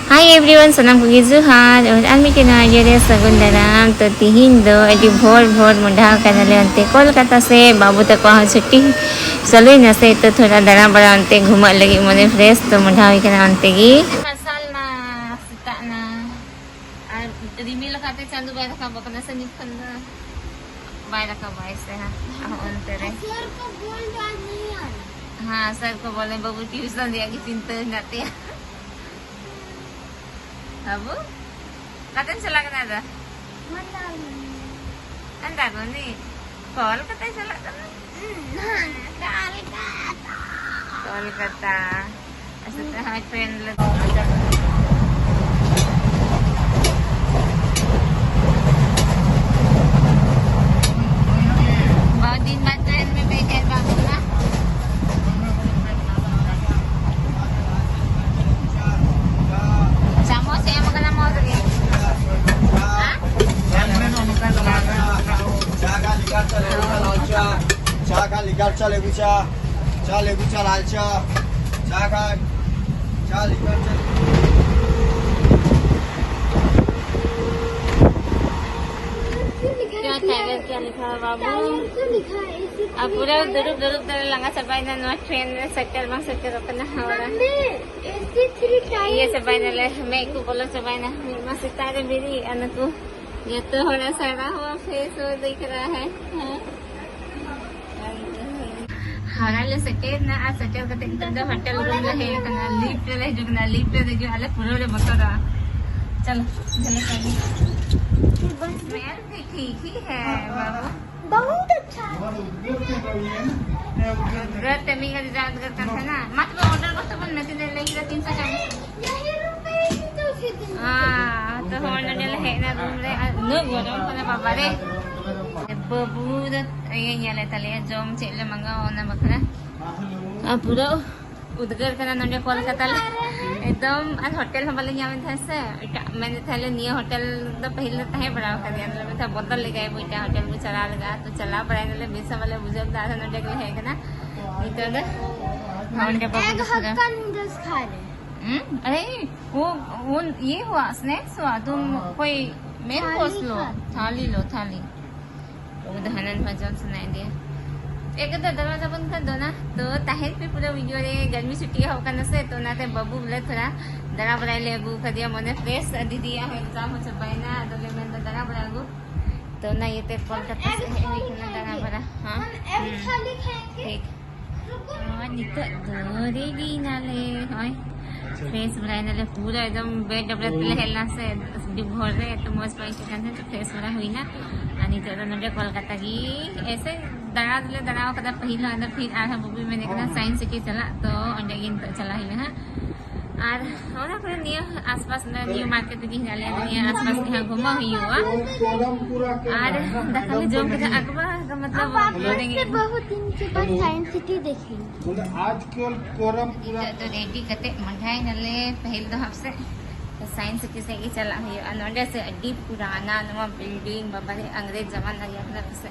Hi everyone, sanam ko gizuhan. Ami kinajere sagun daram to tihin do edi भोर भोर मुंडा कनले अंते कोलकाता से बाबू तक वहाँ छुट्टी चलो न से तो थोड़ा दरा बड़ा अंते घुमा लगी मने फ्रेश तो मुंडा हुई कना अंते की मसाल ना सिता ना रिमिल खाते चांदू बाय रखा बकना से निकल बाय रखा बाय से हां अंते रे सर को बोल डालनी है हां सर को बोले बाबू ट्यूशन दिया की चिंता नाते अब कतन चला के ना अंदर नहीं कॉल करते चला कोलकाता ऐसे तो हमारे ट्रेन बहुत दिन बाद ट्रेन में बैठे बाबू ना समोसे हम कना मौज गए Caka ligar cha legucha lal cha caka cha ligar cha क्या लिखा है बाबू अब पूरा दुरुप लंगा सबाई ना नो ट्रेन में सेक्टर अपना हमारा ये सबाई ना ले मैं को बोलो सबाई ना मैं सितारे मेरी अनको ये तो थोड़ा सड़ा हुआ फेस वो दिख रहा है हमारा ले सेक्टर ना आज सेक्टर का तो होटल रूम रहे कना लिफ्ट ले जो आले पूरा ले बकरा चल चलो स्मेल भी ठीक ही है बाबू बहुत अच्छा घर तमी का रिजार्ट करता था ना मतलब ऑर्डर को तो बन में दे लेगा 340 यही रुपए की तो सीधे हां तो ऑर्डर ले है ना रूम ले न गोडो पना बाबा रे बाबू द ये nyale tale jom chele manga ona bakra पूरा उदगर करना नंदे कोलकाता एकदम आज होटल हम वाले यहाँ में था से मैंने थाले निया होटल तो पहले तहे बड़ा कर दिया मतलब था बोतल ले गए बेटा होटल में चला लगा तो चला पड़ा ने बेसा वाले बुजुर्ग दादा नंदे के है ना ये तो ना हम के बाबू हक्का नूडल्स खा रहे अरे वो ये हुआ स्नैक्स हुआ तुम कोई मेन कोर्स लो थाली वो धनन भजन सुनाई दिया एक तो दरवाजा बंद कर दो ना तो ताहिर पे पूरा वीडियो रे गर्मी छुट्टी हो करने से तो ना ते बबू बोले थोड़ा दरा बड़ाई ले गु कर दिया मने फ्रेश दीदी आ है एग्जाम हो चुका है ना तो ले मैं दरा बड़ा गु तो ना ये ते कोलकाता से है ना दरा बड़ा हां हम खाली खाएंगे ठीक हां निक दोरे भी ना ले होय फ्रेश बड़ाई ना ले पूरा एकदम बेड डबल ले हेलना से भोर रे तो मौज पाई के तो फ्रेश बड़ा हुई ना आणि तो नंदे कोलकाता की ऐसे दराव कदा पहिला अंदर फिर आधा मूवी में देखना साइंस सिटी चला तो अंडे तो चला ही ना और होना पर नियो आसपास ना नियो मार्केट की जाले नियो आसपास यहाँ घुमा हुई हुआ और देखा जोम के अकबा का मतलब से बहुत दिन के बाद साइंस सिटी देखी आज केवल कोरम पूरा तो रेडी करते मंठाई नले पहल तो हमसे तो साइंस सिटी से ही चला हुई अंडे से अड्डी पुराना नवा बिल्डिंग बाबा रे अंग्रेज जमाना याद से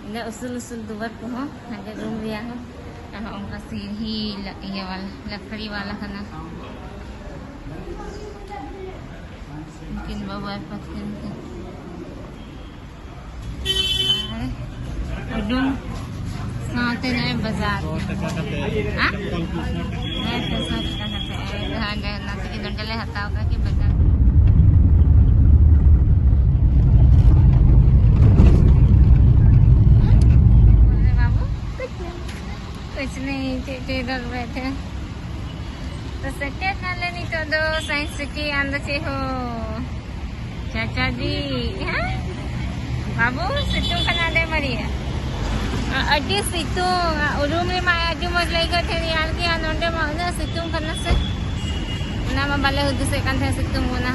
इन्हें उसूल दुबर को हो हमारे रूम लिया हो उनका सीढ़ी ये वाला लकड़ी वाला खाना किन बाबू पत्थर रूम साथ नए बाजार हां मैं तो सब कहते हैं हां ना कि डंडले हटाओ का कि बाजार कुछ नहीं इधर बैठे तो सेकेंड ना लेनी तो दो साइंस सिटी अंदर से हो चाचा जी हाँ बाबू सितू कना दे मरिया अड्डी सितू रूम में माया अड्डी मज लगा थे यार की अनोंडे माउना सितू कना से ना बाले हुदु से कान थे सितू मुना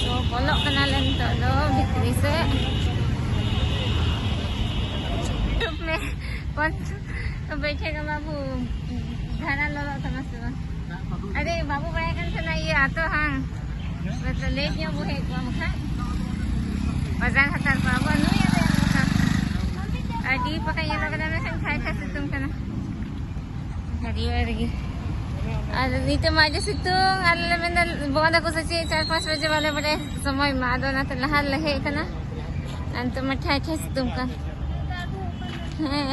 तो बोलो कना लेनी तो दो भीतरी से में कौन तो बैठेगा बाबू घरा लो समझते अरे बाबू बड़ा कन से ना ये आतो हाँ तो ले दिया वो है कौन खा बाजार हतार बाबू नु ये दे अडी पका ये लोग ना में खाए खा से तुम करना घरी वाली dito maja situng alam mo na buwan ako sa 4-5 bajে वाले बड़े समय मादो ना तो लहार लहे kana anto mathai thai situng kan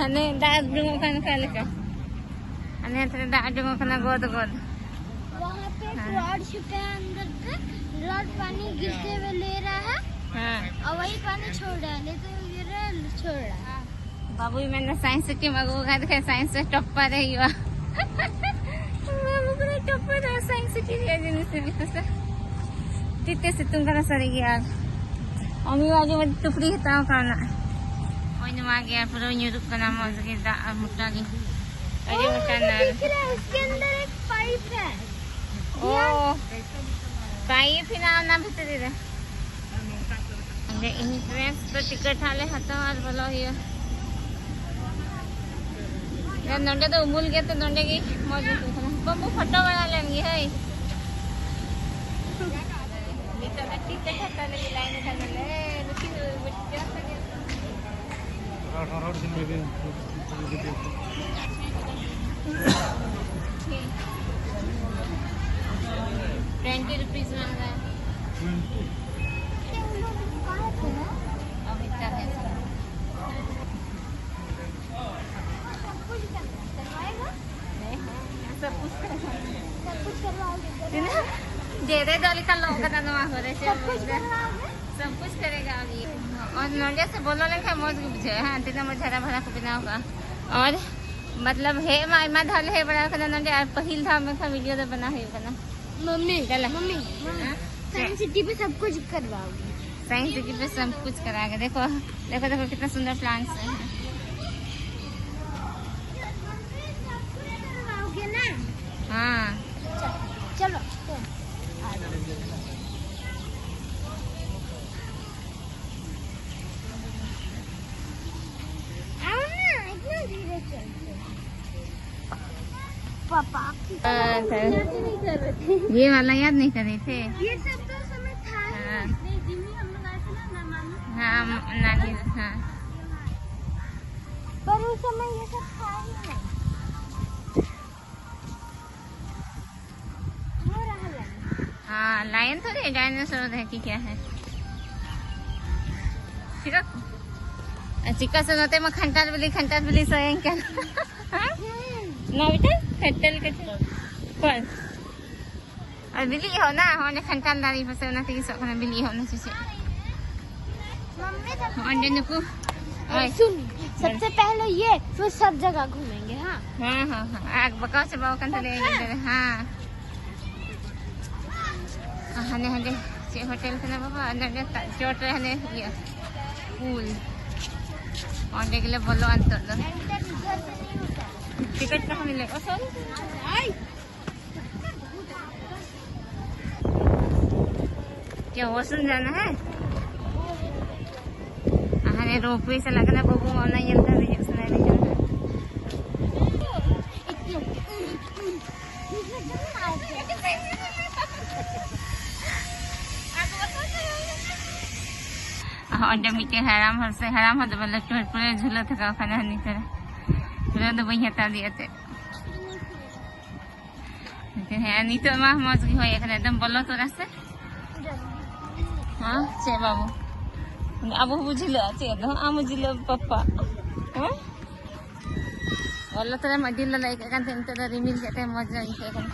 ane da dungo kan kale ka ane thre da dungo kana god वहाँ पे रॉड छुपे है अंदर पे रॉड पानी गिरते हुए ले रहा है हां और वही पानी छोड़ रहा है लेते हुए गिर रहा है छोड़ रहा है बाबू मैंने साइंस सिटी मगो का देखे साइंस से टॉपर है युवा बाबू को टॉपर है साइंस सिटी रे जिन से बितसे तिते से तुम kana sari यार अमी वाली मत टुपड़ी हटाओ kana ओइन मा गया पुरो nyuruk kana मौज के दा मुट्टा की अरे मुट्टा ना दिख रहा है उसके अंदर एक पाइप है ओ पाइप ही ना भीतर रे अंदे इंट्रेंस पे टिकट हाले हटाओ और बोलो ये यार नंडे तो उमुल गया तो नंडे की मौज करना बम्बू फोटो बना लेंगे है नीचे में टिकट हटा ले लाइन में ले लेकिन क्या करें 18 दिन में भी 20 रुपीस मांगा है अभी तक है सब कुछ जेरे डाली का लोग का नवा हो रहे सब कुछ करेगा अभी और नोंडे से बोलो लेके मौज बुझे हां तेना मझरा भरा को बिना होगा और मतलब है माय धाल है बड़ा का नोंडे पहिल धाम में का वीडियो तो बना है बना मम्मी मम्मी साइंस सिटी पे सब कुछ करवाओगी साइंस सिटी पे सब कुछ कराएंगे देखो देखो देखो कितना सुंदर प्लांट्स है करवाओगे ना हाँ चलो आओ ना इतना धीरे चलते पापा आपकी याद नहीं कर रहे थे ये वाला याद नहीं कर रहे थे ये सब तो समय था ही हाँ। नहीं जिम्मी हम लोग आए थे ना नानी हाँ नानी हाँ पर उस समय ये सब था ही नहीं वो रहा लाइन हाँ लायन तो नहीं डायनासोर है कि क्या है चिका से नोते में खंटाल बिली सोएं क्या ना बेटा खंटाल के कौन और बिली हो ना होने खंटाल दारी फसे ना तो किसी को ना बिली हो ना चीज़ मम्मी अंडे नुकु सुन सबसे पहले ये फिर सब जगह घूमेंगे हाँ हाँ हाँ हाँ आग बकाव से बाव कंटे ले हाँ हने हने से होटल के ना बाबा अंदर चोट रहे हने ये पूल और देख ले बोलो अंतर दो एंटर इधर से नहीं होता टिकट कहाँ मिलेगा सॉरी क्या वॉशरूम जाना है हने रोपवे से लगना बबू आना ये अंदर नहीं सुना नहीं जाना और जब मीटे हराम हो तो मतलब पूरे झूला था खाना नहीं तरह पूरा तो वही हटा दिया थे लेकिन है नहीं तो माँ मौज की हो एकदम बोलो तो रास्ते हाँ चे बाबू अब बुझलो चे तो आम बुझलो पप्पा हाँ बोलो तो मडी ला like kan tentu dari mil kita मौज आई है kan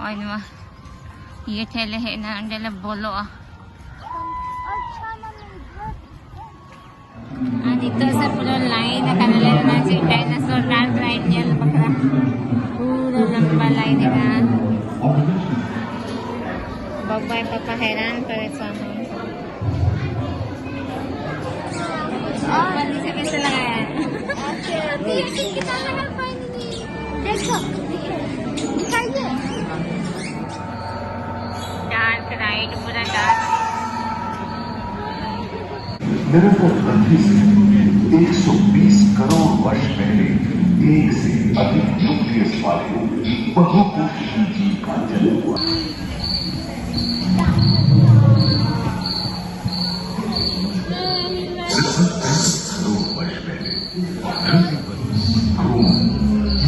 और माँ ये ठेले है ना अंडे बोलो dito sa puro line na kanala na si dinosaur ride niya bakra puro lamba line na babay papaheran para sa हम से कैसे लगाया कितना लगा फाइनली देखो दिखाइए डार्क राइड पूरा डार्क निरंतर वृद्धि से 120 करोड़ वर्ष पहले एक से अधिक न्यूक्लियस वाले बहुकोषीय जीव का जन्म हुआ। 30 करोड़ वर्ष पहले धरती पर घूम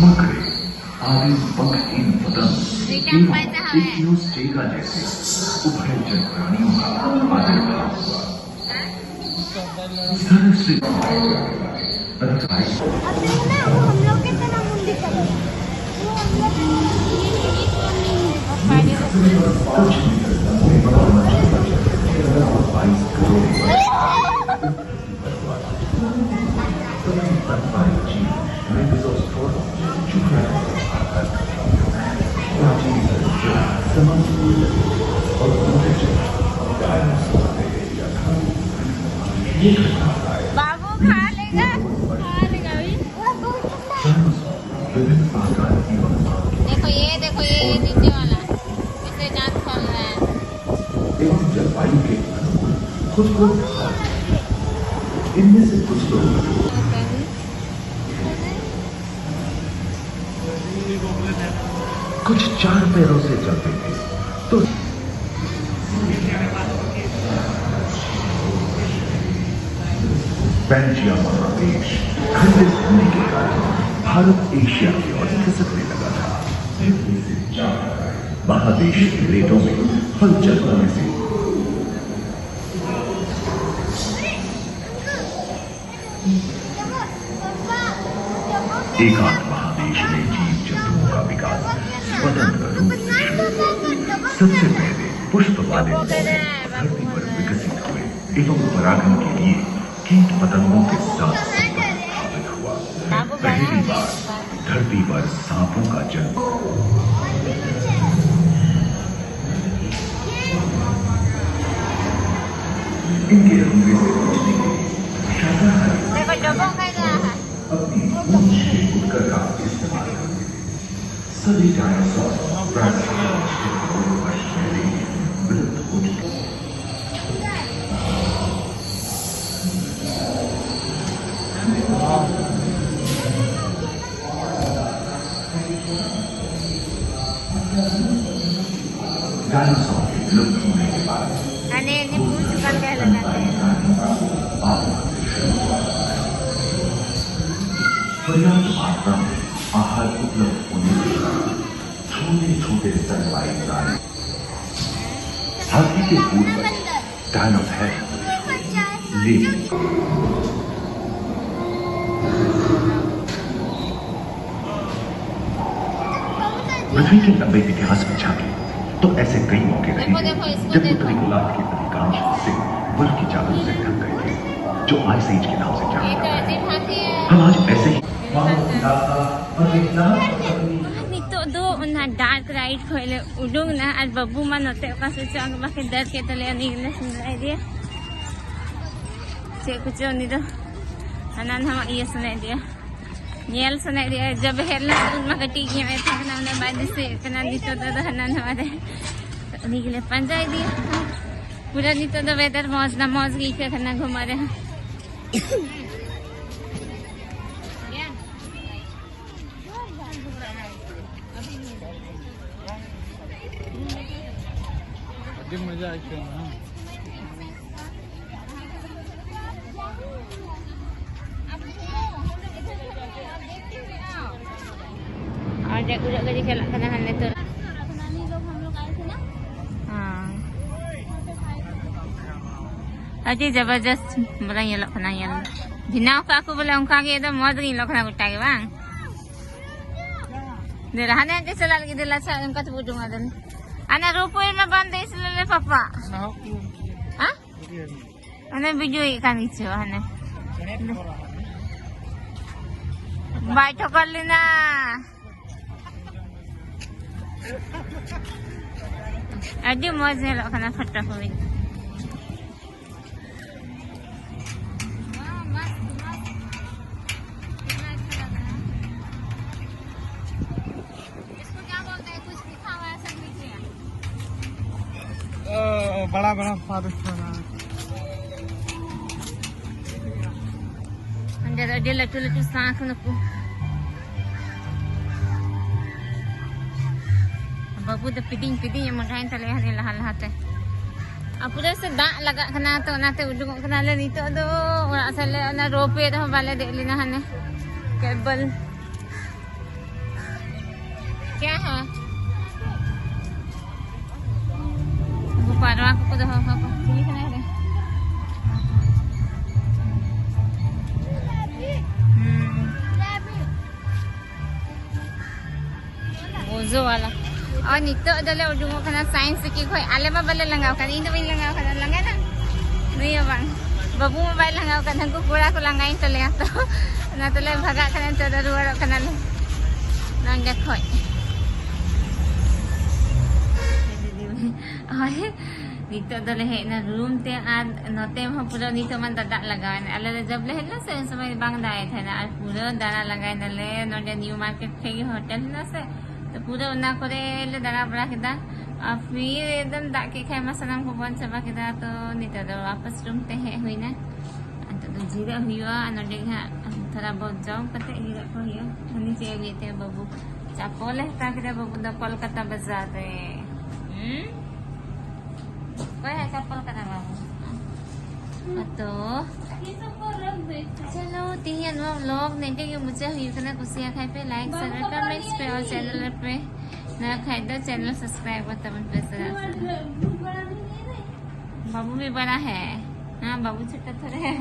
मकड़े आदि पंखहीन पतंग एवं टेका जैसे उभयचर प्राणियों का आविर्भाव हुआ। सरस्वती अधिकारी अब देखो ना वो हम लोग के तरह मुंडी करेगा। वो हम लोग के कुछ मीटर लंबे मंच पर 22 करोड़ बर्फबारी जीव मेगाजोस्पोर चुपड़ा प्राचीन दृश्य समुद्र और उभयचर डायनासोर ने लिया था। ये घटनाएं बाबू खा लेगा भी। विभिन्न आकार की देखो ये नीचे वाला इससे जान खोल रहा है। एवं जलवायु के अनुकूल खुद को ढाल इनमें से कुछ लोग कुछ 4 पैरों से चलते थे तो पेंजिया महादेश खंडित होने के कारण भारत एशिया की ओर खिसकने लगा था। महादेश की प्लेटों में हलचल होने से एकांत महादेश में जीव जंतुओं का विकास स्वतंत्र रूप से शुरू हुआ। सबसे पहले पुष्प वाले धरती पर विकसित हुए एवं परागण के लिए कीट पतंगों के साथ संपर्क स्थापित हुआ। पहली बार धरती पर सांपों का जन्म इनके हमले से बचने के लिए शाकाहारी अपनी पूंछ के उत्कर का इस्तेमाल करते थे। सभी डायनासोर प्राचीन करोड़ों वर्ष पहले विलुप्त हो चुके। डायनासोर के विलुप्त होने के बाद पर्याप्त मात्रा में आहार उपलब्ध होने के कारण छोटे छोटे स्तनपायी प्राणी हाथी के पूर्वज डायनोथेरस लेकिन पृथ्वी के लंबे इतिहास में झांके तो ऐसे कई मौके रहे जब उत्तरी गोलार्ध के अधिकांश हिस्से बर्फ की चादरों से ढक गए थे, जो आइस एज के नाम से जाना जाता है। हम आज ऐसे ही nito do una dark ride khoile udung na at babu manote kasi chang bakit dark ke tale ani na sunai dia che kucho nito anan hama iya sunai dia nyel sunai dia jab herla un magati ki mai thakna na bad se kana nito do hanan hama de ani gile panjai dia pura nito do weather moj na moj gi ke kana घुमा रहे मजा आती है और जगह जगह चला करना हमने तो नानी लोग हम लोग आए थे ना। हाँ अजी जबरदस्त बोला ये लोग ना ये बिना का को बोला उनका के तो मौज गई लोग ना गुट्टा के बांग दे रहने के चला लगी दिला सा उनका तो पूछूंगा दिन ana rupoy na banda isla papa ha ana video ikan icho ana bai thokal na adi moj helo kana photo hoy बड़ा बड़ा फादर्स बना अंदर ada latu-latu sang aku babu dah piding yang makain tali hari lahal-lahal teh aku dah sedak lagak kena tu nate udung kena le nito do ora sale na rope dah bale de linahan kabel क्या है parwa ko dah apa sini kan ada ozo wala oh nito adalah udungo kana science ki khoi ale ma bala langaw kan ino bin langaw kan langay na niya bang babu mo ba langaw kan ko pura ko langayin to lang to na to lang bhaga kan to daruwaro kana nangga khoi ay dito dala he na room te ad note mo puro dito man dadak lagan ala jab le na se samay bang dai tha na puro dana lagai na le no new market thegi hotel na se तो पूरा उन्ना करे ले दरा बड़ा किदा और फिर एकदम दाके खाए मसाला को बन सब किदा तो निता तो वापस रूम ते है हुई ना तो जीरा हुआ नडे थोड़ा बहुत जाओ कते जीरा को हियो हनी से गए थे बाबू चापोले ताकि बाबू द कोलकाता बाजार रे कोई है चप्पल करा बाबू तो चलो तीन लोग नहीं कि मुझे हुई करना कुसिया खाए पे लाइक शेयर कमेंट्स पे और चैनल पे ना खाए तो चैनल सब्सक्राइब करता मन पे बाबू भी बड़ा है हाँ बाबू छोटा थोड़ा है